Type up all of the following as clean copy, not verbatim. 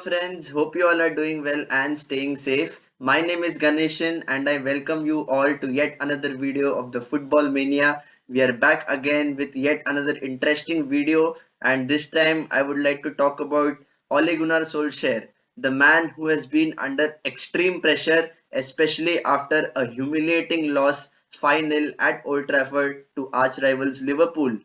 friends. Hope you all are doing well and staying safe. My name is Ganeshan and I welcome you all to yet another video of the Football Mania. We are back again with yet another interesting video, and this time I would like to talk about Ole Gunnar Solskjaer, the man who has been under extreme pressure, especially after a humiliating loss 5-0 at Old Trafford to arch rivals Liverpool.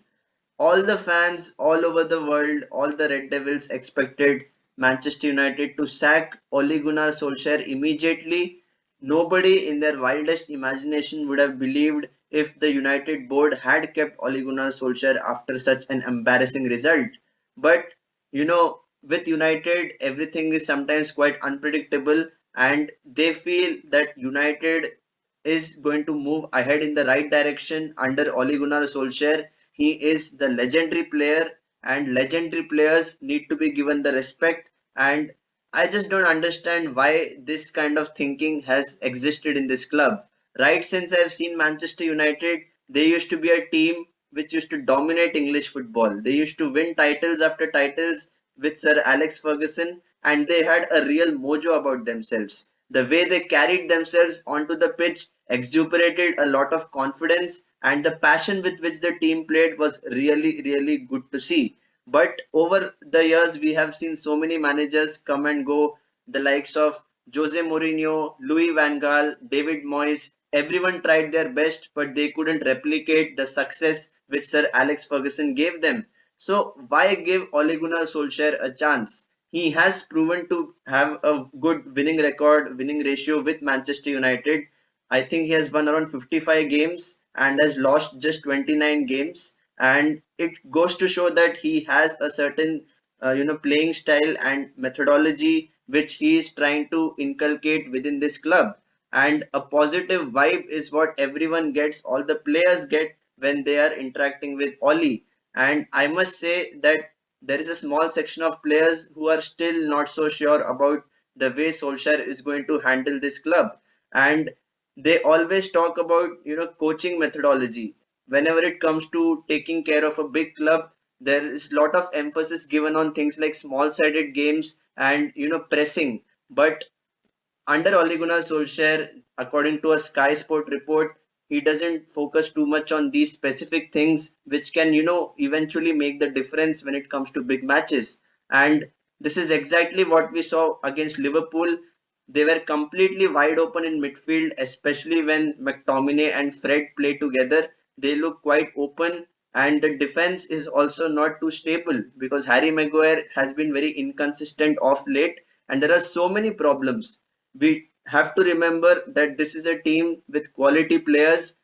All the fans all over the world, all the Red Devils expected Manchester United to sack Ole Gunnar Solskjaer immediately. Nobody in their wildest imagination would have believed if the United board had kept Ole Gunnar Solskjaer after such an embarrassing result. But with United, everything is sometimes quite unpredictable, and they feel that United is going to move ahead in the right direction under Ole Gunnar Solskjaer. He is the legendary player, and legendary players need to be given the respect. And I just don't understand why this kind of thinking has existed in this club. Right since I've seen Manchester United, they used to be a team which used to dominate English football. They used to win titles after titles with Sir Alex Ferguson, and they had a real mojo about themselves. The way they carried themselves onto the pitch exuberated a lot of confidence, and the passion with which the team played was really, really good to see. But over the years, we have seen so many managers come and go, the likes of Jose Mourinho, Louis Van Gaal, David Moyes. Everyone tried their best, but they couldn't replicate the success which Sir Alex Ferguson gave them. So why give Ole Gunnar Solskjaer a chance? He has proven to have a good winning record, winning ratio with Manchester United. I think he has won around 55 games and has lost just 29 games. And it goes to show that he has a certain, playing style and methodology which he is trying to inculcate within this club. And a positive vibe is what everyone gets, all the players get when they are interacting with Oli. And I must say that there is a small section of players who are still not so sure about the way Solskjaer is going to handle this club. And they always talk about coaching methodology. Whenever it comes to taking care of a big club, there is a lot of emphasis given on things like small sided games and pressing. But under Ole Gunnar Solskjaer, according to a Sky Sport report, he doesn't focus too much on these specific things, which can, eventually make the difference when it comes to big matches. And this is exactly what we saw against Liverpool. They were completely wide open in midfield, especially when McTominay and Fred play together. They look quite open, and the defense is also not too stable because Harry Maguire has been very inconsistent of late, and there are so many problems. We have to remember that this is a team with quality players,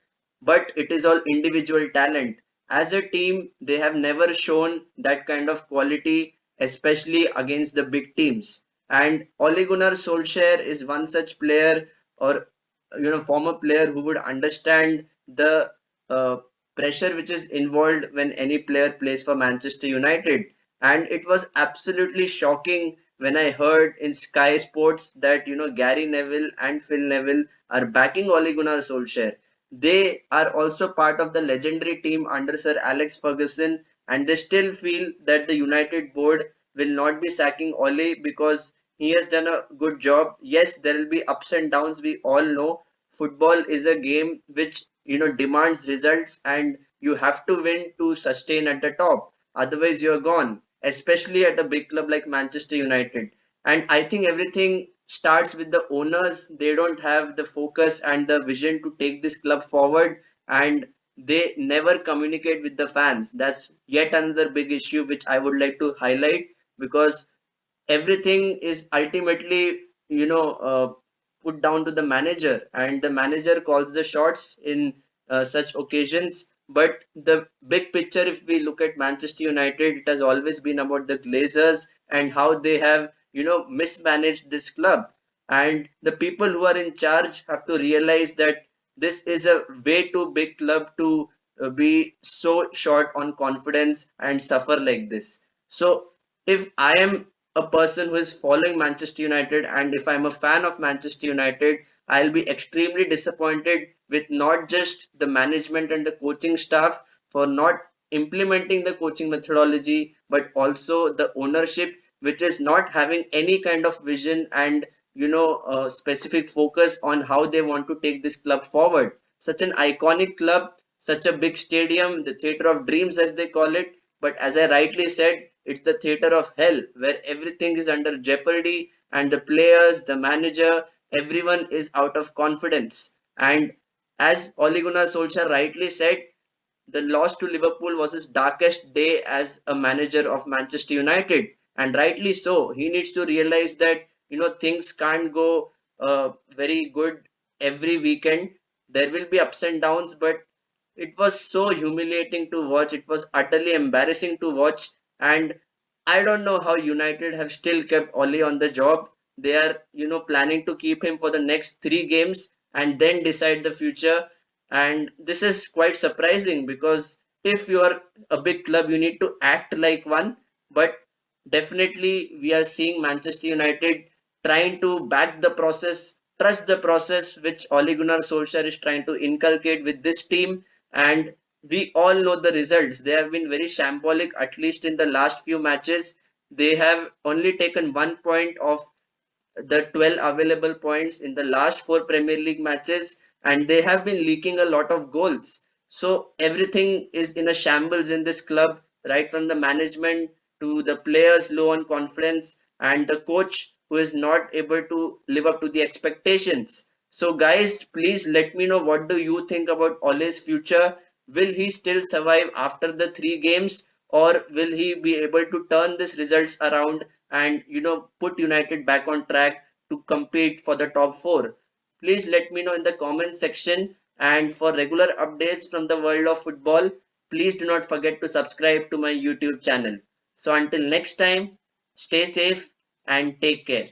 but it is all individual talent. As a team, they have never shown that kind of quality, especially against the big teams. And Ole Gunnar Solskjaer is one such player, or former player who would understand the uh, pressure which is involved when any player plays for Manchester United. And it was absolutely shocking when I heard in Sky Sports that Gary Neville and Phil Neville are backing Ole Gunnar Solskjaer. They are also part of the legendary team under Sir Alex Ferguson, and they still feel that the United board will not be sacking Ole because he has done a good job. Yes, there will be ups and downs. We all know football is a game which demands results, and you have to win to sustain at the top. Otherwise, you're gone, especially at a big club like Manchester United. And I think everything starts with the owners. They don't have the focus and the vision to take this club forward, and they never communicate with the fans. That's yet another big issue which I would like to highlight, because everything is ultimately put down to the manager, and the manager calls the shots in such occasions. But the big picture, if we look at Manchester United, it has always been about the Glazers and how they have mismanaged this club. And the people who are in charge have to realize that this is a way too big club to be so short on confidence and suffer like this. So if I am a person who is following Manchester United, and if I'm a fan of Manchester United, I'll be extremely disappointed with not just the management and the coaching staff for not implementing the coaching methodology, but also the ownership, which is not having any kind of vision and specific focus on how they want to take this club forward. Such an iconic club, such a big stadium, the theater of dreams as they call it, but as I rightly said, it's the theater of hell where everything is under jeopardy and the players, the manager, everyone is out of confidence. And as Ole Gunnar Solskjaer rightly said, the loss to Liverpool was his darkest day as a manager of Manchester United, and rightly so. He needs to realize that things can't go very good every weekend. There will be ups and downs, but it was so humiliating to watch. It was utterly embarrassing to watch, and I don't know how United have still kept Ole on the job. They are, planning to keep him for the next 3 games and then decide the future. And this is quite surprising because if you are a big club, you need to act like one. But definitely, we are seeing Manchester United trying to back the process, trust the process, which Ole Gunnar Solskjaer is trying to inculcate with this team. And we all know the results. They have been very shambolic, at least in the last few matches. They have only taken 1 point of the 12 available points in the last 4 Premier League matches, and they have been leaking a lot of goals. So everything is in a shambles in this club, right from the management to the players low on confidence and the coach who is not able to live up to the expectations. So guys, please let me know, what do you think about Ole's future? Will he still survive after the 3 games, or will he be able to turn these results around and put United back on track to compete for the top 4? Please let me know in the comment section, and for regular updates from the world of football, please do not forget to subscribe to my YouTube channel. So until next time, stay safe and take care.